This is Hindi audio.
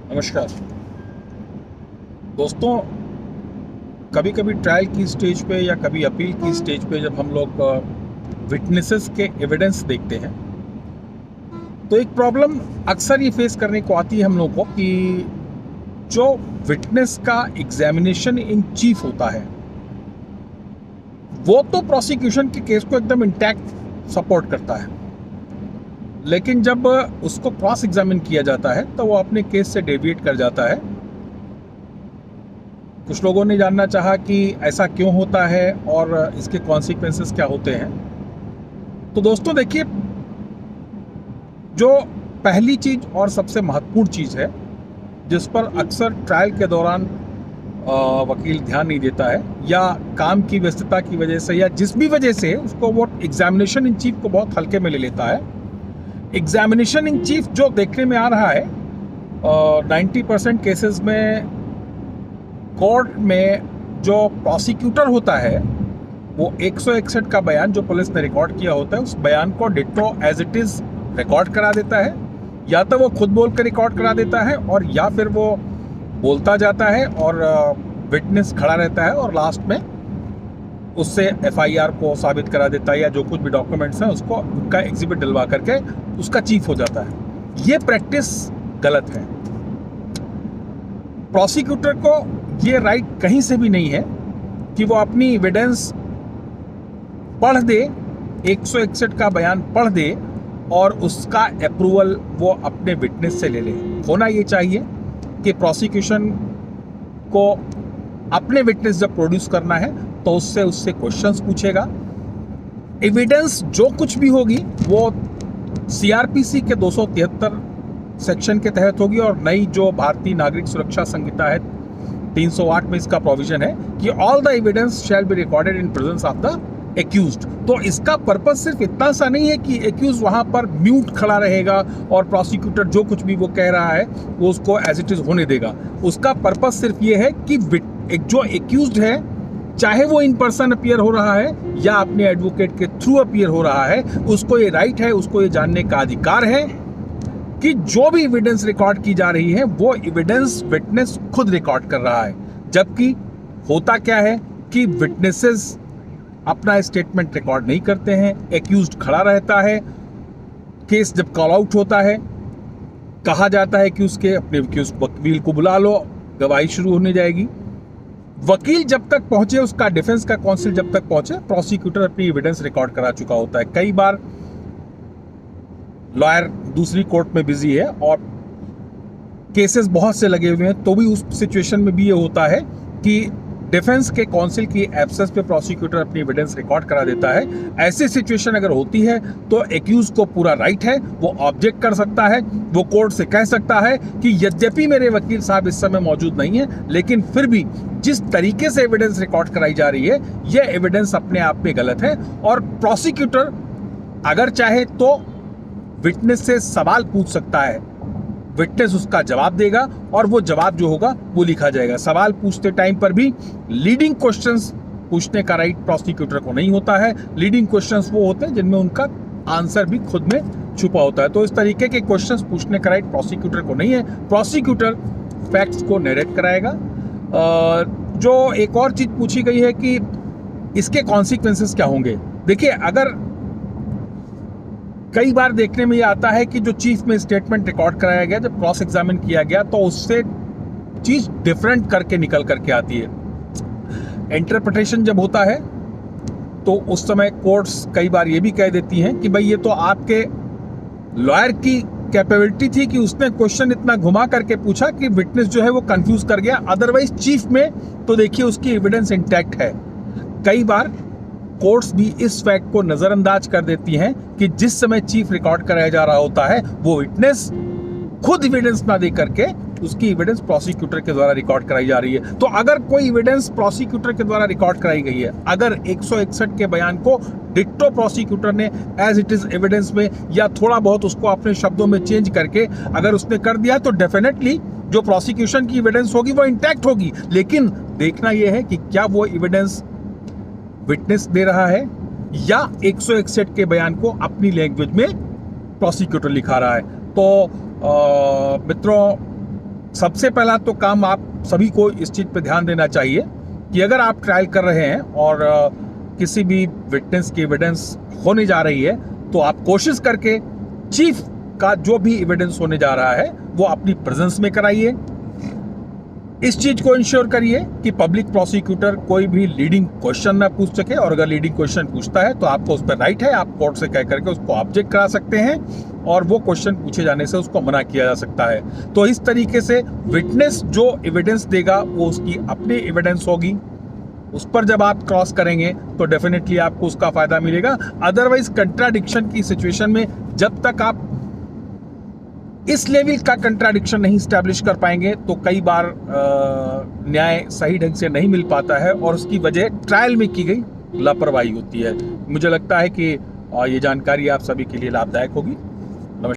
नमस्कार दोस्तों। कभी कभी ट्रायल की स्टेज पे या कभी अपील की स्टेज पे जब हम लोग विटनेसेस के एविडेंस देखते हैं तो एक प्रॉब्लम अक्सर ये फेस करने को आती है हम लोग को कि जो विटनेस का एग्जामिनेशन इन चीफ होता है वो तो प्रोसिक्यूशन के केस को एकदम इंटैक्ट सपोर्ट करता है, लेकिन जब उसको क्रॉस एग्जामिन किया जाता है तो वो अपने केस से डेविएट कर जाता है। कुछ लोगों ने जानना चाहा कि ऐसा क्यों होता है और इसके कॉन्सिक्वेंसेस क्या होते हैं। तो दोस्तों देखिए, जो पहली चीज और सबसे महत्वपूर्ण चीज है जिस पर अक्सर ट्रायल के दौरान वकील ध्यान नहीं देता है या काम की व्यस्तता की वजह से या जिस भी वजह से उसको वो एग्जामिनेशन इन चीफ को बहुत हल्के में ले लेता है। एग्जामिनेशन इन चीफ जो देखने में आ रहा है 90% केसेस में कोर्ट में जो प्रोसिक्यूटर होता है वो 161 का बयान जो पुलिस ने रिकॉर्ड किया होता है उस बयान को ditto as it is record करा देता है, या तो वो खुद बोल कर रिकॉर्ड करा देता है और या फिर वो बोलता जाता है और विटनेस खड़ा रहता है और लास्ट में उससे एफआईआर को साबित करा देता है या जो कुछ भी डॉक्यूमेंट्स हैं उसको उनका एग्जिबिट दिलवा करके उसका चीफ हो जाता है। ये प्रैक्टिस गलत है। प्रोसिक्यूटर को ये राइट कहीं से भी नहीं है कि वो अपनी एविडेंस पढ़ दे, 161 का बयान पढ़ दे और उसका अप्रूवल वो अपने विटनेस से ले ले। होना ये चाहिए कि प्रोसिक्यूशन को अपने विटनेस जब प्रोड्यूस करना है तो उससे क्वेश्चंस पूछेगा। एविडेंस जो कुछ भी होगी वो सीआरपीसी के 273 सेक्शन के तहत होगी और नई जो भारतीय नागरिक सुरक्षा संहिता है 308 में इसका प्रोविजन है कि all the evidence shall be recorded in presence of the accused. तो इसका पर्पस सिर्फ इतना सा नहीं है कि एक्यूज वहां पर म्यूट खड़ा रहेगा और प्रोसिक्यूटर जो कुछ भी वो कह रहा है वो उसको एज इट इज होने देगा। उसका पर्पस सिर्फ ये है कि जो एक्यूज्ड है चाहे वो इन पर्सन अपीयर हो रहा है या अपने एडवोकेट के थ्रू अपीयर हो रहा है, उसको ये राइट है, उसको ये जानने का अधिकार है कि जो भी एविडेंस रिकॉर्ड की जा रही है वो एविडेंस विटनेस खुद रिकॉर्ड कर रहा है। जबकि होता क्या है कि विटनेसेस अपना स्टेटमेंट रिकॉर्ड नहीं करते हैं, एक्यूज्ड खड़ा रहता है। केस जब कॉल आउट होता है कहा जाता है कि उसके अपने वकील को बुला लो, गवाही शुरू होने जाएगी। वकील जब तक पहुंचे, उसका डिफेंस का काउंसिल जब तक पहुंचे, प्रोसिक्यूटर अपनी एविडेंस रिकॉर्ड करा चुका होता है। कई बार लॉयर दूसरी कोर्ट में बिजी है और केसेस बहुत से लगे हुए हैं, तो भी उस सिचुएशन में भी ये होता है कि डिफेंस के काउंसिल की एब्सेंस पे प्रोसिक्यूटर अपनी एविडेंस रिकॉर्ड करा देता है। ऐसी सिचुएशन अगर होती है तो एक्यूज को पूरा राइट है, वो ऑब्जेक्ट कर सकता है, वो कोर्ट से कह सकता है कि यद्यपि मेरे वकील साहब इस समय मौजूद नहीं है लेकिन फिर भी जिस तरीके से एविडेंस रिकॉर्ड कराई जा रही है यह एविडेंस अपने आप में गलत है। और प्रोसिक्यूटर अगर चाहे तो विटनेस से सवाल पूछ सकता है, विटनेस उसका जवाब देगा और वो जवाब जो होगा वो लिखा जाएगा। सवाल पूछते टाइम पर भी लीडिंग क्वेश्चंस पूछने का राइट प्रोसिक्यूटर को नहीं होता है। लीडिंग क्वेश्चंस वो होते हैं जिनमें उनका आंसर भी खुद में छुपा होता है। तो इस तरीके के क्वेश्चंस पूछने का राइट प्रोसिक्यूटर को नहीं है। प्रोसिक्यूटर फैक्ट्स को नरेट कराएगा। जो एक और चीज पूछी गई है कि इसके कॉन्सिक्वेंसेस क्या होंगे। देखिए, अगर कई बार देखने में ये आता है कि जो चीफ में स्टेटमेंट रिकॉर्ड कराया गया, जब क्रॉस एग्जामिन किया गया तो उससे चीज डिफरेंट करके निकल करके आती है। इंटरप्रिटेशन जब होता है तो उस समय कोर्ट्स कई बार ये भी कह देती हैं कि भाई ये तो आपके लॉयर की कैपेबिलिटी थी कि उसने क्वेश्चन इतना घुमा करके पूछा कि विटनेस जो है वो कंफ्यूज कर गया, अदरवाइज चीफ में तो देखिए उसकी एविडेंस इंटैक्ट है। कई बार कोर्ट्स भी इस फैक्ट को नजरअंदाज कर देती हैं कि जिस समय चीफ रिकॉर्ड कराया जा रहा होता है वो विटनेस खुद एविडेंस ना दे करके उसकी एविडेंस प्रोसिक्यूटर के द्वारा रिकॉर्ड कराई जा रही है। तो अगर कोई एविडेंस प्रोसिक्यूटर के द्वारा रिकॉर्ड कराई गई है, अगर 161 के बयान को डिट्टो प्रोसिक्यूटर ने एज इट इज एविडेंस में या थोड़ा बहुत उसको अपने शब्दों में चेंज करके अगर उसने कर दिया तो डेफिनेटली जो प्रोसिक्यूशन की एविडेंस होगी वो इंटैक्ट होगी। लेकिन देखना यह है कि क्या वो एविडेंस विटनेस दे रहा है या 161 के बयान को अपनी लैंग्वेज में प्रोसिक्यूटर लिखा रहा है। तो मित्रों, सबसे पहला तो काम आप सभी को इस चीज़ पे ध्यान देना चाहिए कि अगर आप ट्रायल कर रहे हैं और किसी भी विटनेस की एविडेंस होने जा रही है, तो आप कोशिश करके चीफ का जो भी एविडेंस होने जा रहा है वो अपनी प्रेजेंस में कराइए। इस चीज को इंश्योर करिए कि पब्लिक प्रोसिक्यूटर कोई भी लीडिंग क्वेश्चन ना पूछ सके, और अगर लीडिंग क्वेश्चन पूछता है तो आपको उस पर राइट है, आप कोर्ट से कह करके उसको ऑब्जेक्ट करा सकते हैं और वो क्वेश्चन पूछे जाने से उसको मना किया जा सकता है। तो इस तरीके से विटनेस जो एविडेंस देगा वो उसकी अपनी एविडेंस होगी, उस पर जब आप क्रॉस करेंगे तो डेफिनेटली आपको उसका फायदा मिलेगा। अदरवाइज कंट्राडिक्शन की सिचुएशन में जब तक आप इस लेवल का कंट्राडिक्शन नहीं स्टैब्लिश कर पाएंगे तो कई बार न्याय सही ढंग से नहीं मिल पाता है और उसकी वजह ट्रायल में की गई लापरवाही होती है। मुझे लगता है कि ये जानकारी आप सभी के लिए लाभदायक होगी।